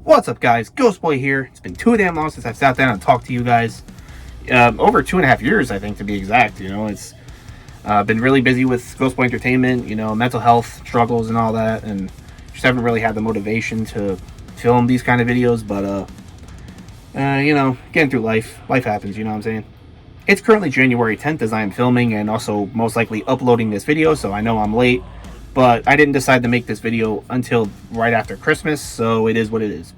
What's up, guys? Ghostboy here. It's been too damn long since I've sat down and talked to you guys. Over 2.5 years, I think, to be exact. It's been really busy with Ghostboy Entertainment, mental health struggles and all that, and just haven't really had the motivation to film these kind of videos, but, getting through life. Life happens, you know what I'm saying? It's currently January 10th as I am filming and also most likely uploading this video, so I know I'm late. But I didn't decide to make this video until right after Christmas, so it is what it is.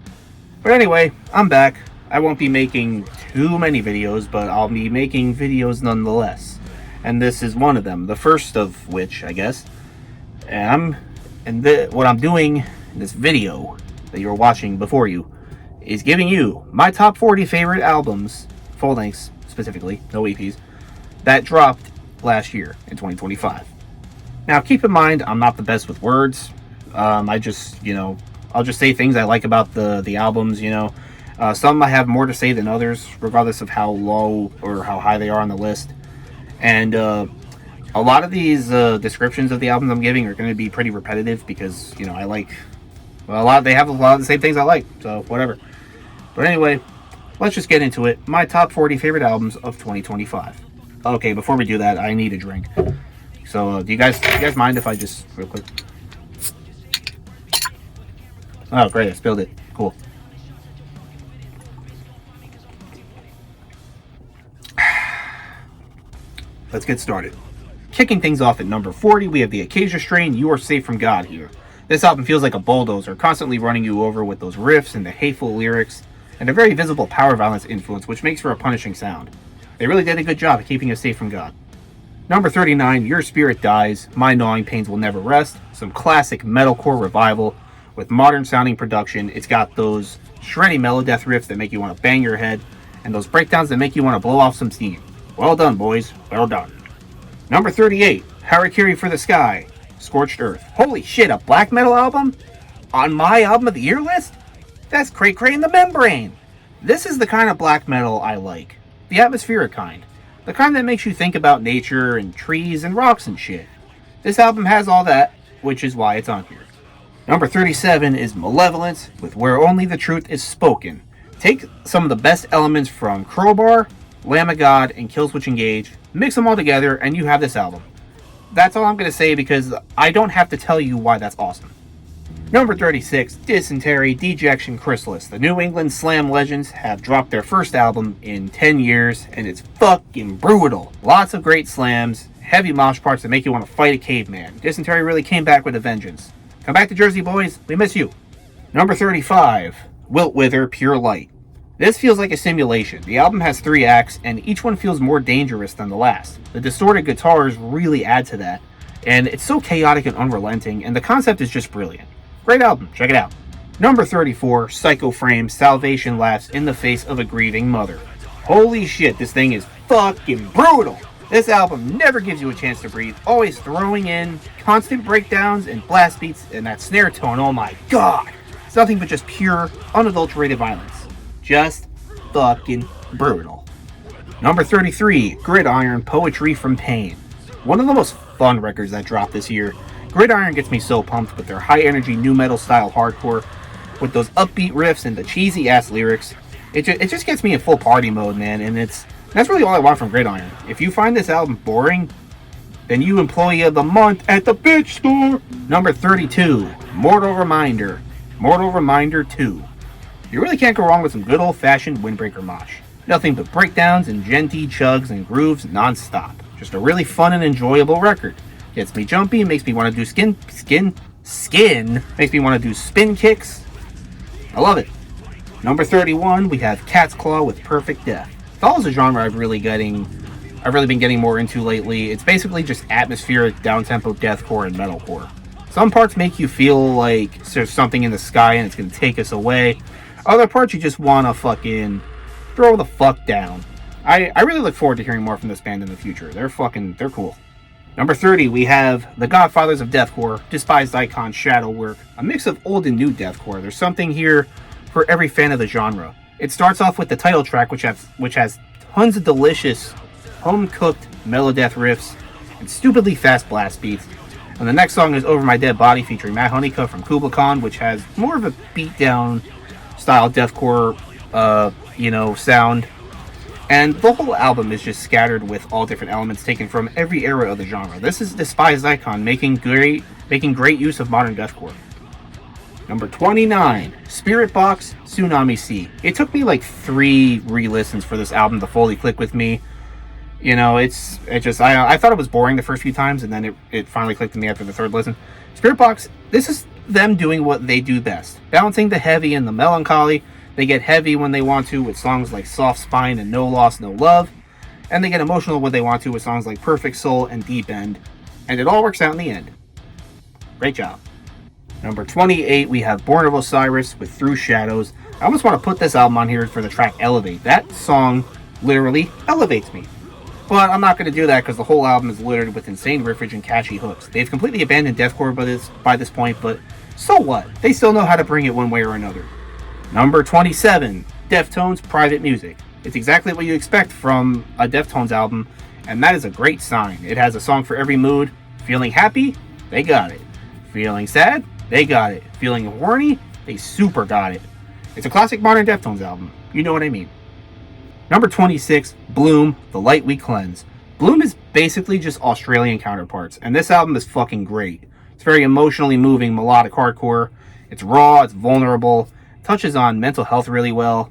But anyway, I'm back. I won't be making too many videos, but I'll be making videos nonetheless. And this is one of them, the first of which, I guess. What I'm doing in this video that you're watching before you is giving you my top 40 favorite albums, full lengths specifically, no EPs, that dropped last year in 2025. Now, keep in mind, I'm not the best with words. I'll just say things I like about the albums, Some I have more to say than others, regardless of how low or how high they are on the list. And a lot of these descriptions of the albums I'm giving are going to be pretty repetitive because, they have a lot of the same things I like, so whatever. But anyway, let's just get into it. My top 40 favorite albums of 2025. Okay, before we do that, I need a drink. So, do you guys mind if I just, real quick? Oh, great, I spilled it. Cool. Let's get started. Kicking things off at number 40, we have the Acacia Strain, You Are Safe From God here. This album feels like a bulldozer, constantly running you over with those riffs and the hateful lyrics, and a very visible power violence influence, which makes for a punishing sound. They really did a good job at keeping us safe from God. Number 39, Your Spirit Dies, My Gnawing Pains Will Never Rest. Some classic metalcore revival with modern sounding production. It's got those shreddy melodeath riffs that make you want to bang your head, and those breakdowns that make you want to blow off some steam. Well done, boys. Well done. Number 38, Harakiri for the Sky, Scorched Earth. Holy shit, a black metal album? On my album of the year list? That's Cray Cray and the Membrane. This is the kind of black metal I like. The atmospheric kind. The kind that makes you think about nature and trees and rocks and shit. This album has all that, which is why it's on here. Number 37 is Malevolence with Where Only the Truth Is Spoken. Take some of the best elements from Crowbar, Lamb of God, and Killswitch Engage, mix them all together, and you have this album. That's all I'm going to say because I don't have to tell you why that's awesome. Number 36, Dysentery, Dejection, Chrysalis. The New England Slam Legends have dropped their first album in 10 years, and it's fucking brutal. Lots of great slams, heavy mosh parts that make you want to fight a caveman. Dysentery really came back with a vengeance. Come back to Jersey, boys. We miss you. Number 35, Wilt Wither, Pure Light. This feels like a simulation. The album has 3 acts, and each one feels more dangerous than the last. The distorted guitars really add to that, and it's so chaotic and unrelenting, and the concept is just brilliant. Great album, check it out. Number 34, Psycho Frame, Salvation Laughs in the Face of a Grieving Mother. Holy shit, this thing is fucking brutal. This album never gives you a chance to breathe, always throwing in constant breakdowns and blast beats and that snare tone, oh my god. It's nothing but just pure, unadulterated violence. Just fucking brutal. Number 33, Gridiron, Poetry from Pain. One of the most fun records that dropped this year. Gridiron gets me so pumped with their high-energy nu metal style hardcore, with those upbeat riffs and the cheesy-ass lyrics. It just gets me in full party mode, man, and that's really all I want from Gridiron. If you find this album boring, then you Employee of the Month at the bitch store. Number 32, Mortal Reminder, Mortal Reminder 2. You really can't go wrong with some good old-fashioned Windbreaker mosh. Nothing but breakdowns and genty chugs and grooves non-stop. Just a really fun and enjoyable record. Gets me jumpy, makes me want to do makes me want to do spin kicks. I love it. Number 31, we have Cat's Claw with Perfect Death. Follows a genre I've really been getting more into lately. It's basically just atmospheric, down-tempo deathcore and metalcore. Some parts make you feel like there's something in the sky and it's going to take us away. Other parts you just want to fucking throw the fuck down. I really look forward to hearing more from this band in the future. They're cool. Number 30, we have The Godfathers of Deathcore, Despised Icon, Shadow Work, a mix of old and new deathcore. There's something here for every fan of the genre. It starts off with the title track, which has tons of delicious, home-cooked melodeath riffs and stupidly fast blast beats. And the next song is Over My Dead Body featuring Matt Honeycutt from Kubla Khan, which has more of a beatdown style deathcore, sound. And the whole album is just scattered with all different elements taken from every era of the genre. This is Despised Icon making great use of modern deathcore. Number 29, Spiritbox Tsunami Sea. It took me like 3 re-listens for this album to fully click with me. I thought it was boring the first few times, and then it finally clicked with me after the 3rd listen. Spiritbox, this is them doing what they do best, balancing the heavy and the melancholy. They get heavy when they want to with songs like Soft Spine and No Loss, No Love, and they get emotional when they want to with songs like Perfect Soul and Deep End, and it all works out in the end. Great job. Number 28, we have Born of Osiris with Through Shadows. I almost want to put this album on here for the track Elevate. That song literally elevates me. But I'm not going to do that because the whole album is littered with insane riffage and catchy hooks. They've completely abandoned deathcore by this point, but so what? They still know how to bring it one way or another. Number 27, Deftones Private Music. It's exactly what you expect from a Deftones album, and that is a great sign. It has a song for every mood. Feeling happy? They got it. Feeling sad? They got it. Feeling horny? They super got it. It's a classic modern Deftones album. You know what I mean. Number 26, Bloom, The Light We Cleanse. Bloom is basically just Australian counterparts, and this album is fucking great. It's very emotionally moving, melodic hardcore. It's raw, it's vulnerable, touches on mental health really well.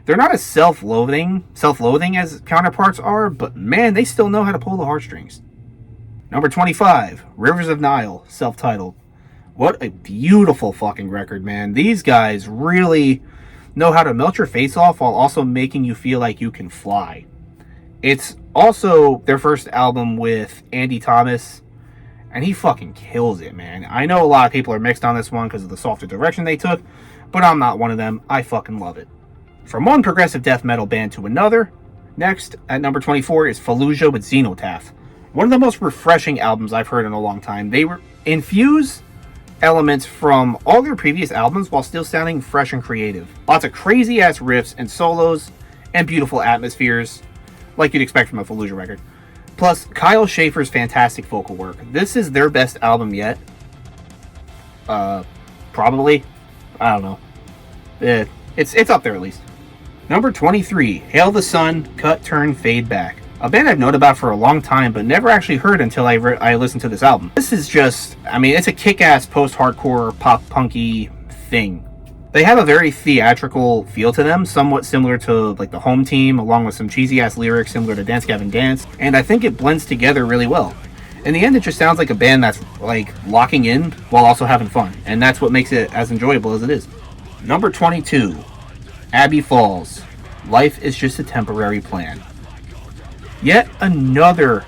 They're not as self-loathing as counterparts are, but man, they still know how to pull the heartstrings. Number 25, Rivers of Nile, self-titled. What a beautiful fucking record, man. These guys really know how to melt your face off while also making you feel like you can fly. It's also their first album with Andy Thomas, and he fucking kills it, man. I know a lot of people are mixed on this one because of the softer direction they took, but I'm not one of them. I fucking love it. From one progressive death metal band to another, next at number 24 is Fallujah with Xenotaph. One of the most refreshing albums I've heard in a long time. They infuse elements from all their previous albums while still sounding fresh and creative. Lots of crazy ass riffs and solos and beautiful atmospheres like you'd expect from a Fallujah record. Plus Kyle Schaefer's fantastic vocal work. This is their best album yet. Probably. I don't know. It's up there at least. Number 23, Hail the Sun, Cut, Turn, Fade Back. A band I've known about for a long time, but never actually heard until I listened to this album. This is just, it's a kick-ass post-hardcore, pop-punky thing. They have a very theatrical feel to them, somewhat similar to like the Home Team, along with some cheesy-ass lyrics similar to Dance Gavin Dance, and I think it blends together really well. In the end, it just sounds like a band that's like locking in while also having fun, and that's what makes it as enjoyable as it is. Number 22, Abbey Falls, Life is Just a Temporary Plan. Yet another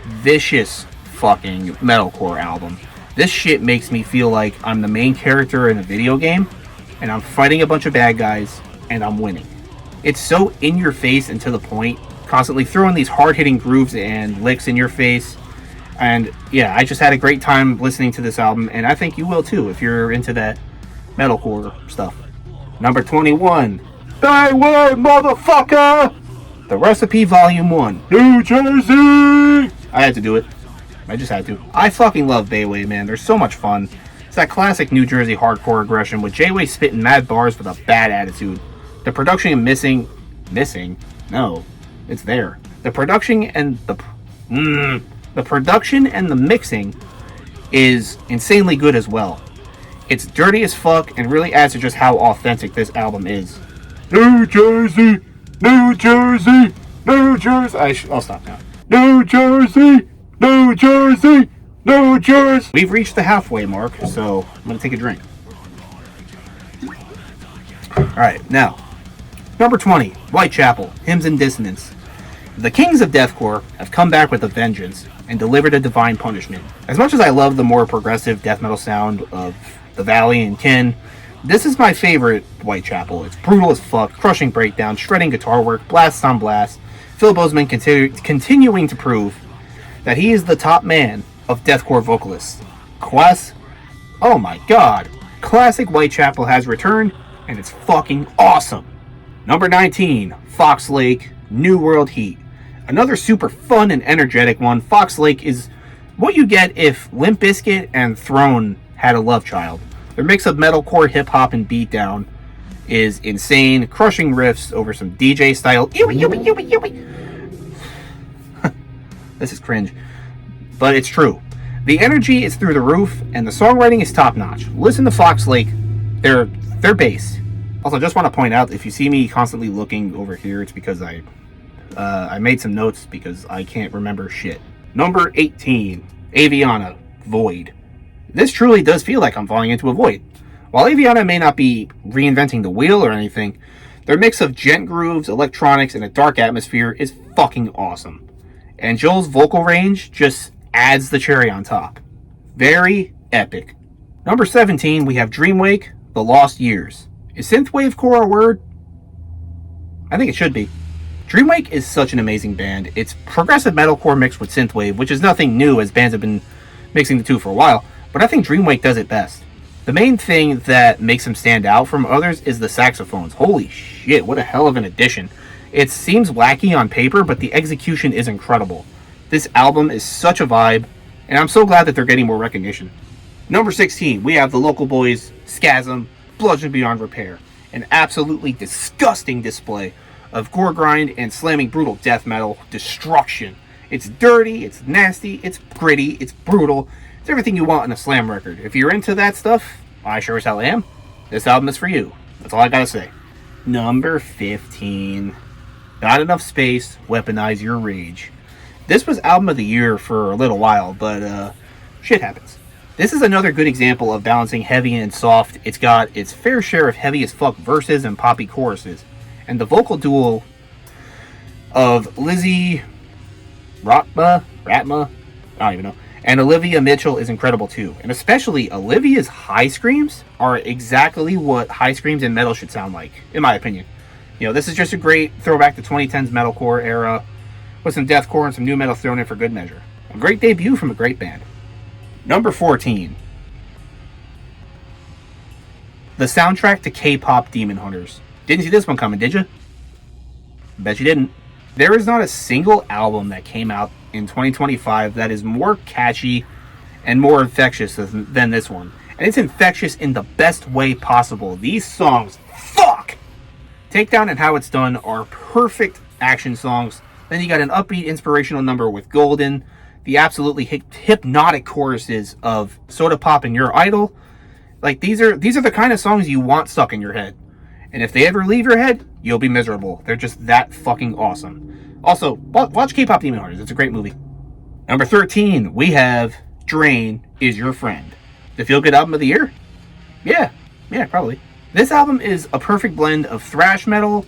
vicious fucking metalcore album. This shit makes me feel like I'm the main character in a video game, and I'm fighting a bunch of bad guys, and I'm winning. It's so in your face and to the point, constantly throwing these hard-hitting grooves and licks in your face. And yeah, I just had a great time listening to this album, and I think you will too if you're into that metalcore stuff. Number 21, Bayway, motherfucker! The Recipe Volume 1, New Jersey! I had to do it. I just had to. I fucking love Bayway, man. They're so much fun. It's that classic New Jersey hardcore aggression with J-Way spitting mad bars with a bad attitude. The production and missing? No, it's there. The production and the production and the mixing is insanely good as well. It's dirty as fuck and really adds to just how authentic this album is. New Jersey, New Jersey, New Jersey. I'll stop now. New Jersey, New Jersey, New Jersey. We've reached the halfway mark, so I'm gonna take a drink. Alright, now, number 20, Whitechapel, Hymns and Dissonance. The kings of deathcore have come back with a vengeance and delivered a divine punishment. As much as I love the more progressive death metal sound of The Valley and Kin, this is my favorite Whitechapel. It's brutal as fuck, crushing breakdown, shredding guitar work, blast on blast. Phil Bozeman continuing to prove that he is the top man of deathcore vocalists. Oh my god. Classic Whitechapel has returned, and it's fucking awesome. Number 19, Fox Lake, New World Heat. Another super fun and energetic one. Fox Lake is what you get if Limp Bizkit and Throne had a love child. Their mix of metalcore, hip-hop, and beatdown is insane, crushing riffs over some DJ style. This is cringe, but it's true. The energy is through the roof, and the songwriting is top notch. Listen to Fox Lake, their bass. Also, just want to point out, if you see me constantly looking over here, it's because I made some notes because I can't remember shit. Number 18, Aviana, Void. This truly does feel like I'm falling into a void. While Aviana may not be reinventing the wheel or anything, their mix of gent grooves, electronics, and a dark atmosphere is fucking awesome. And Joel's vocal range just adds the cherry on top. Very epic. Number 17, we have Dreamwake, The Lost Years. Is synthwave core a word? I think it should be. Dreamwake is such an amazing band. It's progressive metalcore mixed with synthwave, which is nothing new as bands have been mixing the two for a while, but I think Dreamwake does it best. The main thing that makes them stand out from others is the saxophones. Holy shit, what a hell of an addition. It seems wacky on paper, but the execution is incredible. This album is such a vibe, and I'm so glad that they're getting more recognition. Number 16, we have the local boys, Scasm, Bludgeon Beyond Repair. An absolutely disgusting display of gore grind and slamming brutal death metal destruction. It's dirty, it's nasty, it's gritty, it's brutal. It's everything you want in a slam record. If you're into that stuff, I sure as hell am. This album is for you. That's all I gotta say. Number 15. Not Enough Space, Weaponize Your Rage. This was album of the year for a little while, but shit happens. This is another good example of balancing heavy and soft. It's got its fair share of heavy as fuck verses and poppy choruses. And the vocal duo of Lizzie Ratma, I don't even know, and Olivia Mitchell is incredible too. And especially Olivia's high screams are exactly what high screams in metal should sound like, in my opinion. You know, this is just a great throwback to 2010s metalcore era with some deathcore and some new metal thrown in for good measure. A great debut from a great band. Number 14. The soundtrack to K-pop Demon Hunters. Didn't see this one coming, did you? Bet you didn't. There is not a single album that came out in 2025 that is more catchy and more infectious than this one. And it's infectious in the best way possible. These songs, fuck! Takedown and How It's Done are perfect action songs. Then you got an upbeat inspirational number with Golden, the absolutely hypnotic choruses of Soda Pop and Your Idol. Like, these are the kind of songs you want stuck in your head. And if they ever leave your head, you'll be miserable. They're just that fucking awesome. Also, watch K-Pop Demon Hunters. It's a great movie. Number 13, we have Drain Is Your Friend. The feel-good album of the year? Yeah, probably. This album is a perfect blend of thrash metal,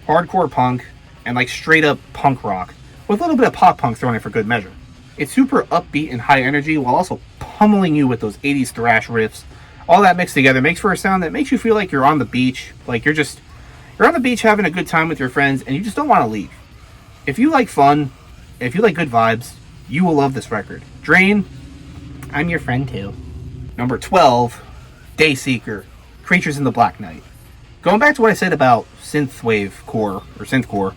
hardcore punk, and like straight up punk rock, with a little bit of pop punk thrown in for good measure. It's super upbeat and high energy while also pummeling you with those 80s thrash riffs. All that mixed together makes for a sound that makes you feel like you're on the beach, like you're on the beach having a good time with your friends and you just don't want to leave. If you like fun, if you like good vibes, you will love this record. Drain, I'm your friend too. Number 12, Dayseeker, Creatures in the Black Night. Going back to what I said about synthwave core, or synthcore,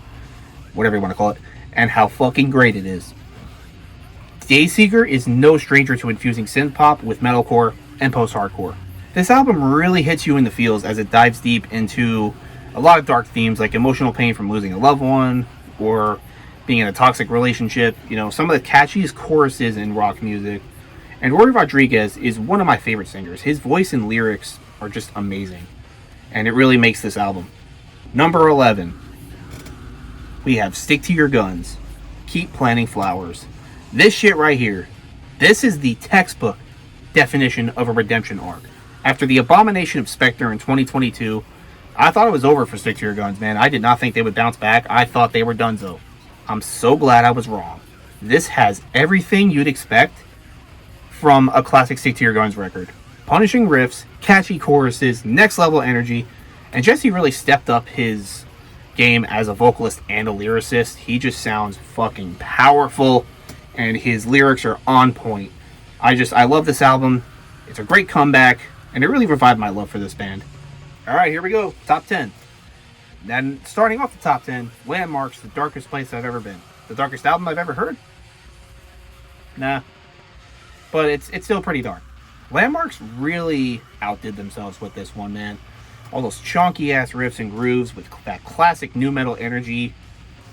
whatever you want to call it, and how fucking great it is. Dayseeker is no stranger to infusing synth pop with metalcore and post-hardcore. This album really hits you in the feels as it dives deep into a lot of dark themes like emotional pain from losing a loved one or being in a toxic relationship. You know, some of the catchiest choruses in rock music. And Rory Rodriguez is one of my favorite singers. His voice and lyrics are just amazing. And it really makes this album. Number 11. We have Stick to Your Guns. Keep Planting Flowers. This shit right here. This is the textbook definition of a redemption arc. After the abomination of Spectre in 2022, I thought it was over for Stick to Your Guns, man. I did not think they would bounce back. I thought they were donezo. I'm so glad I was wrong. This has everything you'd expect from a classic Stick to Your Guns record. Punishing riffs, catchy choruses, next level energy, and Jesse really stepped up his game as a vocalist and a lyricist. He just sounds fucking powerful, and his lyrics are on point. I love this album. It's a great comeback, and it really revived my love for this band. Alright, here we go. Top 10. Then, starting off the top 10, Landmarks, The Darkest Place I've Ever Been. The darkest album I've ever heard? Nah. But it's still pretty dark. Landmarks really outdid themselves with this one, man. All those chonky ass riffs and grooves with that classic nu metal energy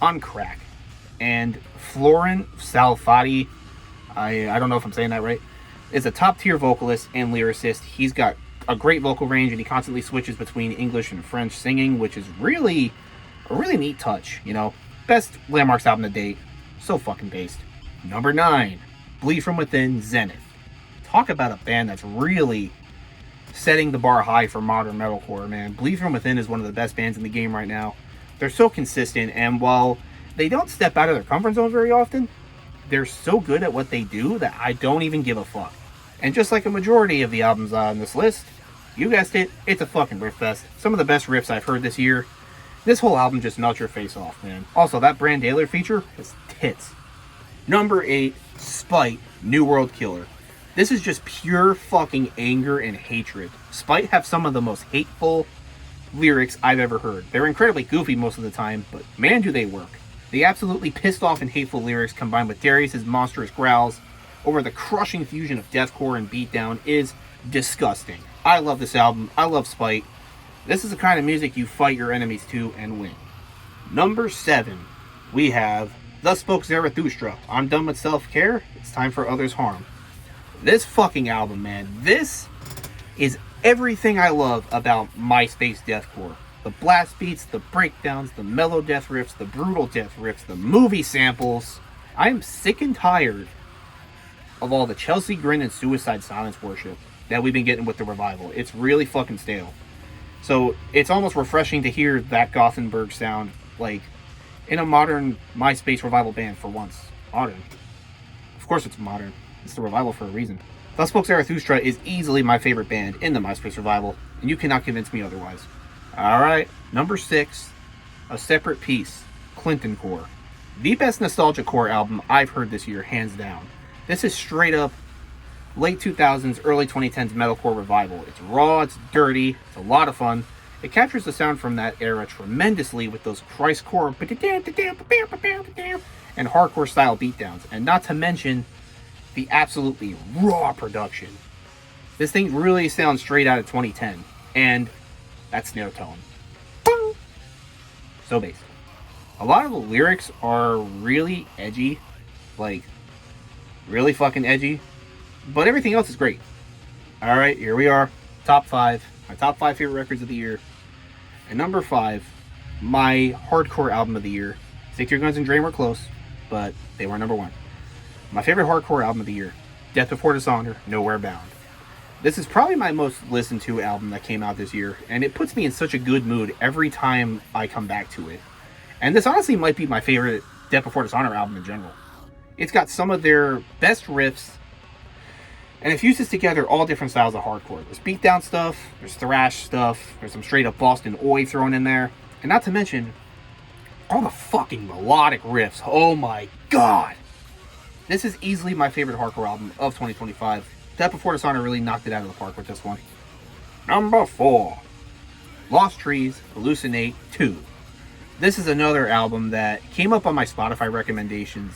on crack. And Florin Salfati, I don't know if I'm saying that right, is a top tier vocalist and lyricist. He's got a great vocal range and he constantly switches between English and French singing, which is really a really neat touch, you know. Best Landmarks album to date. So fucking based. Number 9, Bleed From Within, Zenith. Talk about a band that's really setting the bar high for modern metalcore, man. Bleed From Within is one of the best bands in the game right now. They're so consistent, and while they don't step out of their comfort zone very often, they're so good at what they do that I don't even give a fuck. And just like a majority of the albums on this list, you guessed it, it's a fucking riff fest. Some of the best riffs I've heard this year. This whole album just melts your face off, man. Also, that Brandaler feature is tits. Number 8, Spite, New World Killer. This is just pure fucking anger and hatred. Spite have some of the most hateful lyrics I've ever heard. They're incredibly goofy most of the time, but man do they work. The absolutely pissed off and hateful lyrics combined with Darius' monstrous growls over the crushing fusion of deathcore and beatdown is disgusting. I love this album. I love Spite. This is the kind of music you fight your enemies to and win. Number 7, we have Thus Spoke Zarathustra. I'm done with self-care. It's time for others' harm. This fucking album, man. This is everything I love about MySpace deathcore. The blast beats, the breakdowns, the mellow death riffs, the brutal death riffs, the movie samples. I am sick and tired of all the Chelsea Grin and Suicide Silence worship that we've been getting with the revival. It's really fucking stale. So it's almost refreshing to hear that Gothenburg sound like in a modern MySpace revival band for once. Modern. Of course it's modern. It's the revival for a reason. Thus Spoke Zarathustra is easily my favorite band in the MySpace revival, and you cannot convince me otherwise. Alright, number 6, A Separate Piece, Clinton Core. The best nostalgia core album I've heard this year, hands down. This is straight up late 2000s, early 2010s metalcore revival. It's raw, it's dirty, it's a lot of fun. It captures the sound from that era tremendously with those Christcore and hardcore style beatdowns, and not to mention the absolutely raw production. This thing really sounds straight out of 2010, and that snare tone. So bass. A lot of the lyrics are really edgy, like really fucking edgy, but everything else is great. Alright, here we are. Top 5. My top 5 favorite records of the year. And number 5, my hardcore album of the year. Stick to Your Guns and Drain were close, but they were number 1. My favorite hardcore album of the year. Death Before Dishonor, Nowhere Bound. This is probably my most listened to album that came out this year, and it puts me in such a good mood every time I come back to it. And this honestly might be my favorite Death Before Dishonor album in general. It's got some of their best riffs, and it fuses together all different styles of hardcore. There's beatdown stuff, there's thrash stuff, there's some straight up Boston Oi thrown in there, and not to mention all the fucking melodic riffs. Oh my god! This is easily my favorite hardcore album of 2025. Death Before Dishonor really knocked it out of the park with this one. Number 4, Lost Trees, Hallucinate 2. This is another album that came up on my Spotify recommendations,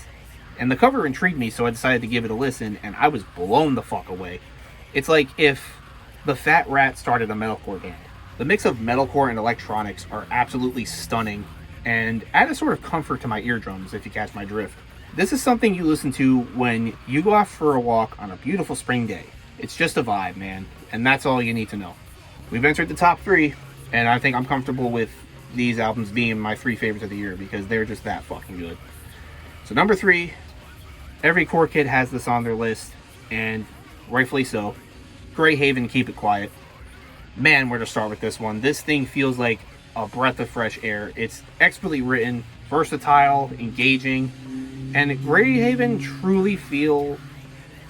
and the cover intrigued me, so I decided to give it a listen, and I was blown the fuck away. It's like if the Fat Rat started a metalcore band. The mix of metalcore and electronics are absolutely stunning, and add a sort of comfort to my eardrums, if you catch my drift. This is something you listen to when you go out for a walk on a beautiful spring day. It's just a vibe, man, and that's all you need to know. We've entered the top 3, and I think I'm comfortable with these albums being my 3 favorites of the year because they're just that fucking good. So number 3, every core kid has this on their list, and rightfully so. Greyhaven, Keep It Quiet. Man, where to start with this one. This thing feels like a breath of fresh air. It's expertly written, versatile, engaging, and Greyhaven truly feels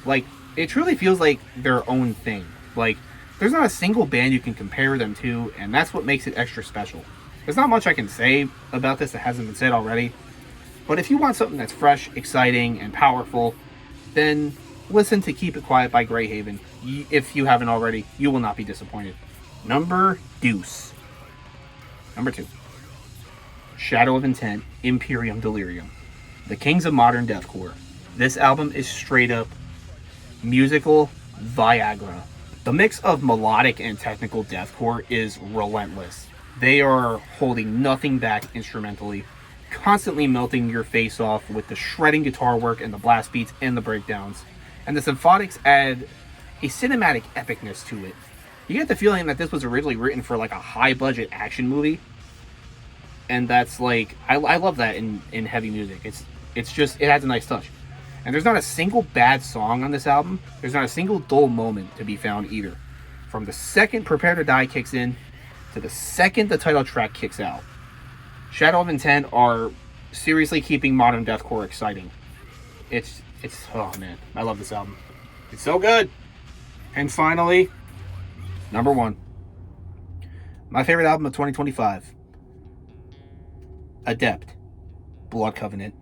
like their own thing. Like, there's not a single band you can compare them to, and that's what makes it extra special. There's not much I can say about this that hasn't been said already, but if you want something that's fresh, exciting, and powerful, then listen to Keep It Quiet by Greyhaven. If you haven't already, you will not be disappointed. Number Deuce. Number 2, Shadow of Intent, Imperium Delirium. The Kings of Modern Deathcore. This album is straight up musical Viagra. The mix of melodic and technical deathcore is relentless. They are holding nothing back instrumentally, constantly melting your face off with the shredding guitar work and the blast beats and the breakdowns. And the symphonics add a cinematic epicness to it. You get the feeling that this was originally written for like a high budget action movie. And that's like, I love that in heavy music. It's just, it adds a nice touch. And there's not a single bad song on this album. There's not a single dull moment to be found either. From the second Prepare to Die kicks in to the second the title track kicks out. Shadow of Intent are seriously keeping modern deathcore exciting. It's oh man, I love this album. It's so good. And finally, number 1. My favorite album of 2025. Adept. Blood Covenant.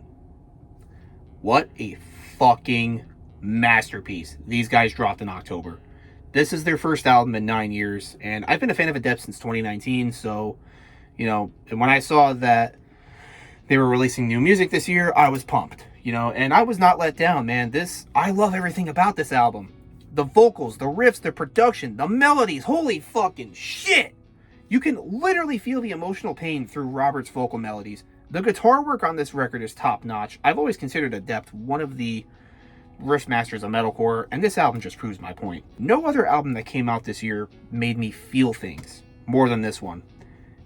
What a fucking masterpiece these guys dropped in October. This is their first album in 9 years, and I've been a fan of Adept since 2019, so, and when I saw that they were releasing new music this year, I was pumped, and I was not let down, man. I love everything about this album. The vocals, the riffs, the production, the melodies, holy fucking shit! You can literally feel the emotional pain through Robert's vocal melodies. The guitar work on this record is top-notch. I've always considered Adept one of the riff masters of metalcore, and this album just proves my point. No other album that came out this year made me feel things more than this one.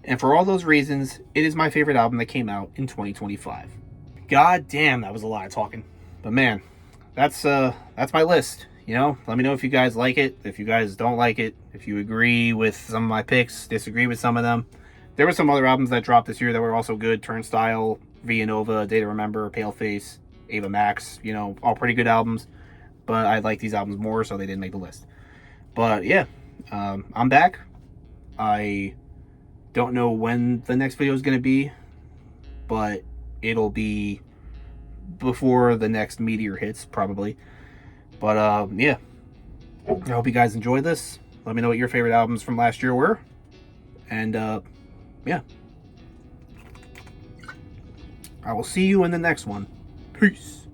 And for all those reasons, it is my favorite album that came out in 2025. God damn, that was a lot of talking. But man, that's my list. Let me know if you guys like it, if you guys don't like it, if you agree with some of my picks, disagree with some of them. There were some other albums that dropped this year that were also good. Turnstile, Via Nova, Day to Remember, Paleface, Ava Max, all pretty good albums. But I like these albums more, so they didn't make the list. But yeah, I'm back. I don't know when the next video is going to be, but it'll be before the next Meteor hits, probably. But yeah, I hope you guys enjoyed this. Let me know what your favorite albums from last year were. And yeah, I will see you in the next one. Peace.